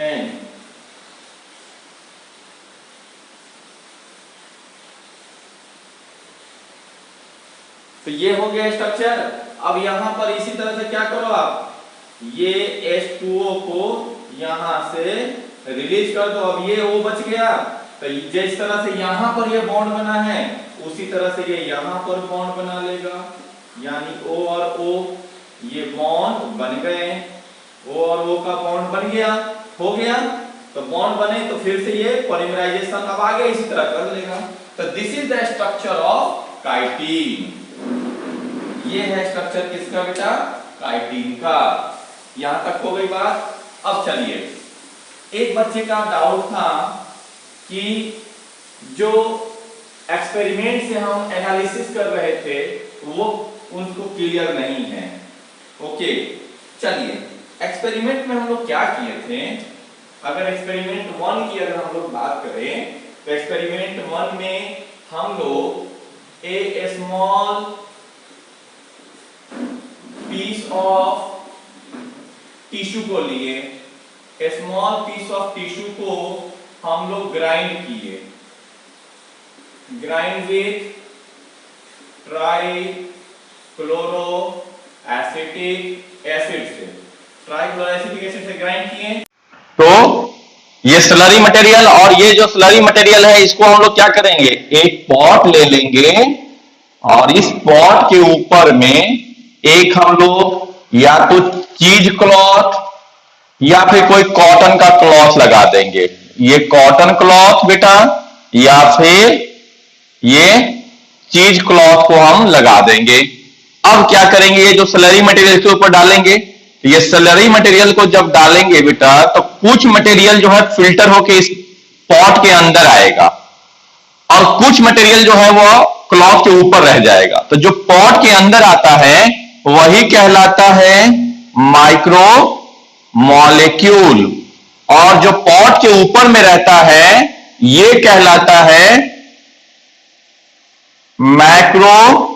N. तो ये हो गया स्ट्रक्चर। अब यहां पर इसी तरह से क्या करो आप, ये H2O को यहां से रिलीज कर दो। अब ये O बच गया, तो जिस तरह से यहां पर ये बॉन्ड बना है उसी तरह से ये यहां पर बॉन्ड बना लेगा, यानी O और O ये बॉन्ड बन गए। O और O का बॉन्ड बन गया, हो गया। तो बॉन्ड बने तो फिर से ये पॉलीमराइजेशन अब आगे इसी तरह कर लेगा। तो this is the structure of chitin. ये है स्ट्रक्चर किसका बेटा, काइटिन का। यहां तक हो गई बात। अब चलिए, एक बच्चे का डाउट था कि जो एक्सपेरिमेंट से हम एनालिसिस कर रहे थे वो उनको क्लियर नहीं है। ओके, चलिए एक्सपेरिमेंट में हम लोग क्या किए थे। अगर एक्सपेरिमेंट 1 की अगर हम लोग बात करें तो एक्सपेरिमेंट 1 में हम लोग ए स्मॉल पीस ऑफ टिश्यू को लिए, स्मॉल पीस ऑफ टिश्यू को हम लोग ग्राइंड किए, grind with trichloro acetic acid से, ट्राइक्लोरो एसिटिक एसिड से ग्राइंड किए। तो ये स्लरी मटेरियल, और ये जो स्लरी मटेरियल है इसको हम लोग क्या करेंगे, एक पॉट ले लेंगे और इस पॉट के ऊपर में एक हम लोग या तो चीज क्लॉथ या फिर कोई कॉटन का क्लॉथ लगा देंगे। ये कॉटन क्लॉथ बेटा या फिर ये चीज क्लॉथ को हम लगा देंगे। अब क्या करेंगे, ये जो स्लरी मटेरियल के ऊपर डालेंगे, ये स्लरी मटेरियल को जब डालेंगे बेटा तो कुछ मटेरियल जो है फिल्टर होके इस पॉट के अंदर आएगा और कुछ मटेरियल जो है वो क्लॉथ के ऊपर रह जाएगा। तो जो पॉट के अंदर आता है वही कहलाता है माइक्रो मॉलिक्यूल, और जो पॉट के ऊपर में रहता है ये कहलाता है मैक्रो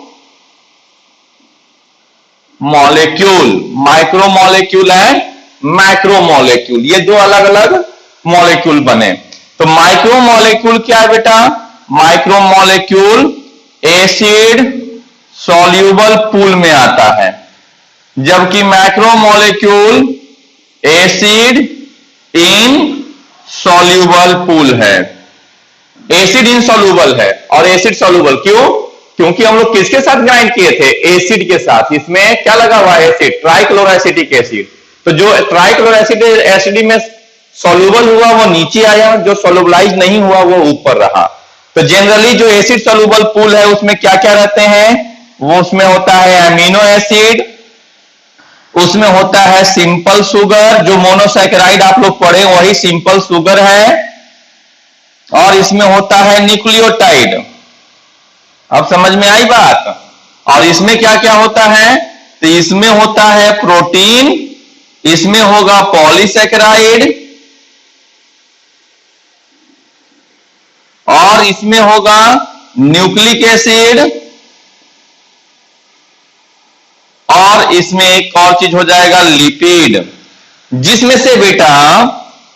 मॉलिक्यूल। माइक्रो मॉलिक्यूल है, मैक्रो मॉलिक्यूल, ये दो अलग अलग मॉलिक्यूल बने। तो माइक्रो मॉलिक्यूल क्या है बेटा, micro molecule acid soluble pool में आता है, जबकि macro molecule acid in soluble pool है। एसिड इन सॉल्यूबल है और एसिड सॉल्यूबल क्यों, क्योंकि हम लोग किसके साथ ग्राइंड किए थे, एसिड के साथ। इसमें क्या लगा हुआ है, एसिड, ट्राइक्लोरोएसिटिक एसिड। तो जो ट्राइक्लोरोएसिटिक एसिड में सॉल्यूबल हुआ वो नीचे आया, जो सॉल्युबलाइज नहीं हुआ वो ऊपर रहा। तो जनरली जो एसिड सॉल्यूबल पूल है उसमें क्या क्या रहते हैं, वो उसमें होता है अमीनो एसिड, उसमें होता है सिंपल शुगर, जो मोनोसैकेराइड आप लोग पढ़े वही सिंपल शुगर है, और इसमें होता है न्यूक्लियोटाइड। अब समझ में आई बात। और इसमें क्या क्या होता है, तो इसमें होता है प्रोटीन, इसमें होगा पॉलीसैकेराइड, और इसमें होगा न्यूक्लिक एसिड, और इसमें एक और चीज हो जाएगा लिपिड, जिसमें से बेटा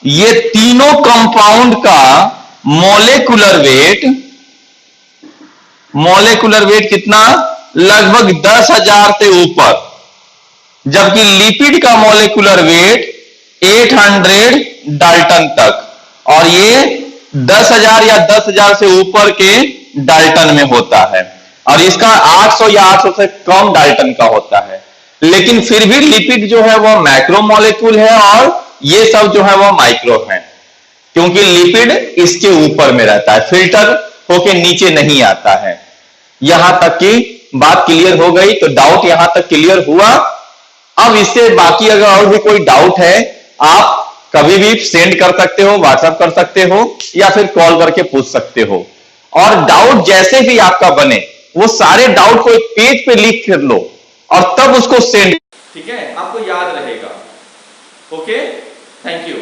ये तीनों कंपाउंड का मोलेकुलर वेट कितना, लगभग 10,000 से ऊपर, जबकि लिपिड का मोलेकुलर वेट 800 डाल्टन तक, और ये 10,000 या 10,000 से ऊपर के डाल्टन में होता है, और इसका 800 या 800 से कम डाल्टन का होता है। लेकिन फिर भी लिपिड जो है वो मैक्रो मॉलिक्यूल है और ये सब जो है वो माइक्रो है, क्योंकि लिपिड इसके ऊपर में रहता है, फिल्टर होके नीचे नहीं आता है। यहां तक की बात क्लियर हो गई, तो डाउट यहां तक क्लियर हुआ। अब इससे बाकी अगर और भी कोई डाउट है आप कभी भी सेंड कर सकते हो, व्हाट्सएप कर सकते हो, या फिर कॉल करके पूछ सकते हो। और डाउट जैसे भी आपका बने वो सारे डाउट को एक पेज पे लिख कर लो और तब उसको सेंड। ठीक है, आपको याद रहेगा। Okay, thank you.